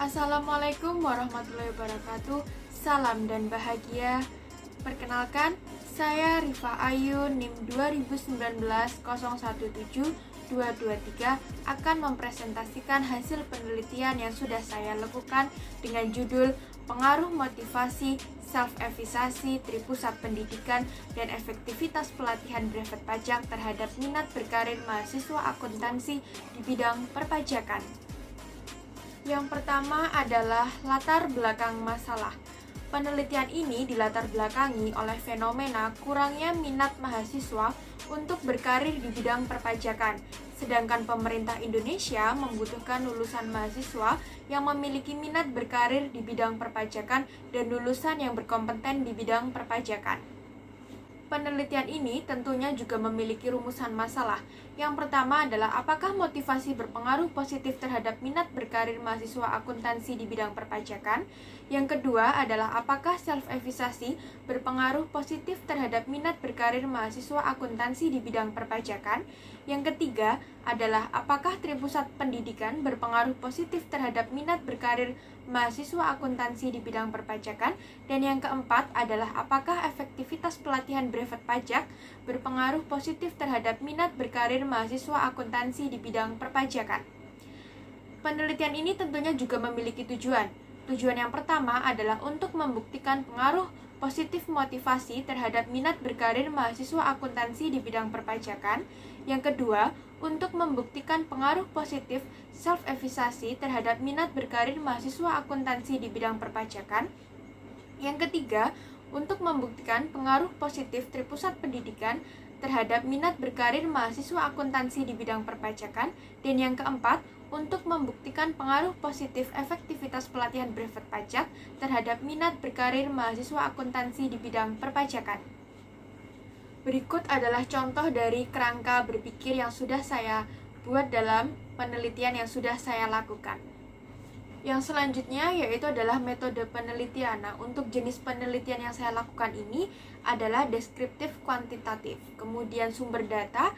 Assalamualaikum warahmatullahi wabarakatuh. Salam dan bahagia. Perkenalkan, saya Rifa Ayu NIM 2019-017223 akan mempresentasikan hasil penelitian yang sudah saya lakukan dengan judul Pengaruh Motivasi, Self-Efisasi, Tripusat Pendidikan, dan Efektivitas Pelatihan Brevet Pajak terhadap minat berkarir mahasiswa akuntansi di bidang perpajakan. Yang pertama adalah latar belakang masalah. Penelitian ini dilatar belakangi oleh fenomena kurangnya minat mahasiswa untuk berkarir di bidang perpajakan, sedangkan pemerintah Indonesia membutuhkan lulusan mahasiswa yang memiliki minat berkarir di bidang perpajakan dan lulusan yang berkompeten di bidang perpajakan. Penelitian ini tentunya juga memiliki rumusan masalah. Yang pertama adalah apakah motivasi berpengaruh positif terhadap minat berkarir mahasiswa akuntansi di bidang perpajakan. Yang kedua adalah apakah self-efisasi berpengaruh positif terhadap minat berkarir mahasiswa akuntansi di bidang perpajakan. Yang ketiga adalah apakah tripusat pendidikan berpengaruh positif terhadap minat berkarir mahasiswa akuntansi di bidang perpajakan. Dan yang keempat adalah apakah efektivitas pelatihan brevet pajak berpengaruh positif terhadap minat berkarir mahasiswa akuntansi di bidang perpajakan. Penelitian ini tentunya juga memiliki tujuan. Tujuan yang pertama adalah untuk membuktikan pengaruh positif motivasi terhadap minat berkarir mahasiswa akuntansi di bidang perpajakan. Yang kedua, untuk membuktikan pengaruh positif self-efisasi terhadap minat berkarir mahasiswa akuntansi di bidang perpajakan. Yang ketiga, untuk membuktikan pengaruh positif tripusat pendidikan terhadap minat berkarir mahasiswa akuntansi di bidang perpajakan. Dan yang keempat, untuk membuktikan pengaruh positif efektivitas pelatihan brevet pajak terhadap minat berkarir mahasiswa akuntansi di bidang perpajakan. Berikut adalah contoh dari kerangka berpikir yang sudah saya buat dalam penelitian yang sudah saya lakukan. Yang selanjutnya yaitu adalah metode penelitian. Nah, untuk jenis penelitian yang saya lakukan ini adalah deskriptif kuantitatif. Kemudian sumber data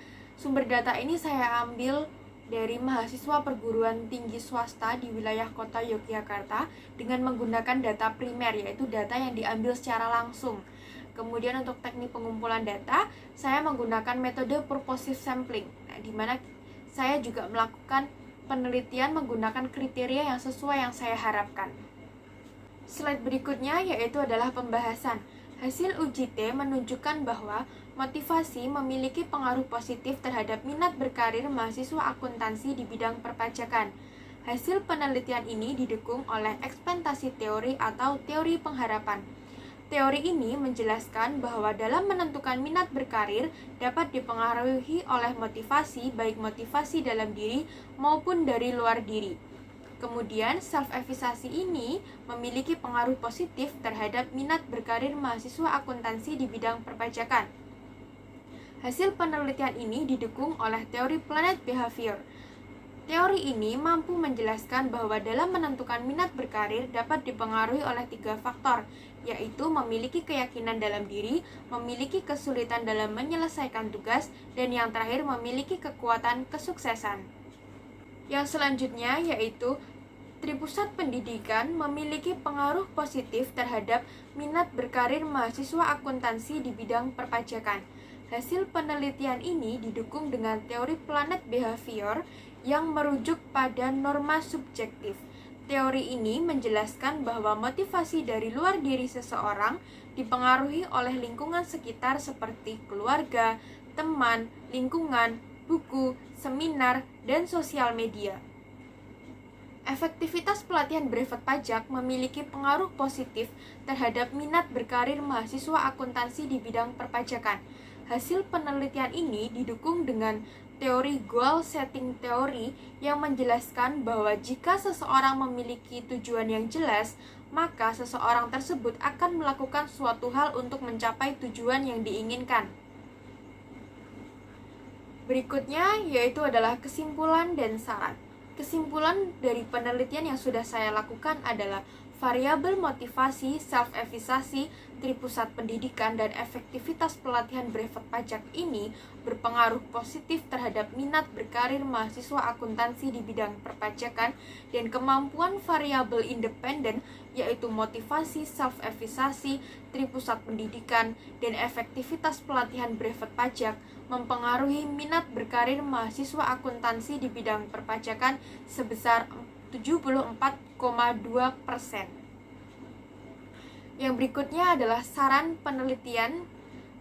ini saya ambil dari mahasiswa perguruan tinggi swasta di wilayah kota Yogyakarta dengan menggunakan data primer, yaitu data yang diambil secara langsung. Kemudian untuk teknik pengumpulan data, saya menggunakan metode purposive sampling, di mana saya juga melakukan penelitian menggunakan kriteria yang sesuai yang saya harapkan. Slide berikutnya yaitu adalah pembahasan. Hasil uji T menunjukkan bahwa motivasi memiliki pengaruh positif terhadap minat berkarir mahasiswa akuntansi di bidang perpajakan. Hasil penelitian ini didukung oleh ekspektasi teori atau teori pengharapan. Teori ini menjelaskan bahwa dalam menentukan minat berkarir dapat dipengaruhi oleh motivasi, baik motivasi dalam diri maupun dari luar diri. Kemudian, self-efisasi ini memiliki pengaruh positif terhadap minat berkarir mahasiswa akuntansi di bidang perpajakan. Hasil penelitian ini didukung oleh teori planet behavior. Teori ini mampu menjelaskan bahwa dalam menentukan minat berkarir dapat dipengaruhi oleh 3 faktor, yaitu memiliki keyakinan dalam diri, memiliki kesulitan dalam menyelesaikan tugas, dan yang terakhir memiliki kekuatan kesuksesan. Yang selanjutnya yaitu tripusat pendidikan memiliki pengaruh positif terhadap minat berkarir mahasiswa akuntansi di bidang perpajakan. Hasil penelitian ini didukung dengan teori planet behavior yang merujuk pada norma subjektif. Teori ini menjelaskan bahwa motivasi dari luar diri seseorang dipengaruhi oleh lingkungan sekitar seperti keluarga, teman, lingkungan, buku, seminar, dan sosial media. Efektivitas pelatihan brevet pajak memiliki pengaruh positif terhadap minat berkarir mahasiswa akuntansi di bidang perpajakan. Hasil penelitian ini didukung dengan teori goal setting theory yang menjelaskan bahwa jika seseorang memiliki tujuan yang jelas, maka seseorang tersebut akan melakukan suatu hal untuk mencapai tujuan yang diinginkan. Berikutnya yaitu adalah kesimpulan dan saran. Kesimpulan dari penelitian yang sudah saya lakukan adalah variabel motivasi, self-evaluasi, Tripusat Pendidikan, dan efektivitas pelatihan brevet pajak ini berpengaruh positif terhadap minat berkarir mahasiswa akuntansi di bidang perpajakan dan kemampuan variabel independen yaitu motivasi, self-evaluasi, Tripusat Pendidikan, dan efektivitas pelatihan brevet pajak mempengaruhi minat berkarir mahasiswa akuntansi di bidang perpajakan sebesar 74,2%. Yang berikutnya adalah saran penelitian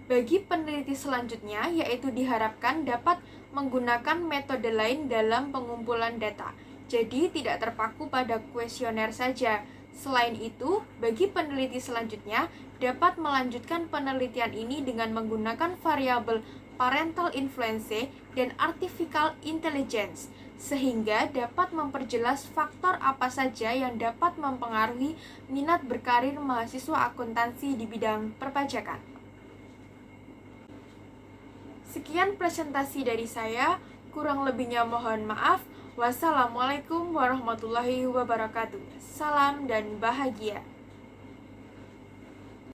bagi peneliti selanjutnya, yaitu diharapkan dapat menggunakan metode lain dalam pengumpulan data. Jadi tidak terpaku pada kuesioner saja. Selain itu, bagi peneliti selanjutnya dapat melanjutkan penelitian ini dengan menggunakan variabel parental influence dan artificial intelligence, sehingga dapat memperjelas faktor apa saja yang dapat mempengaruhi minat berkarir mahasiswa akuntansi di bidang perpajakan. Sekian presentasi dari saya, kurang lebihnya mohon maaf. Wassalamualaikum warahmatullahi wabarakatuh. Salam dan bahagia.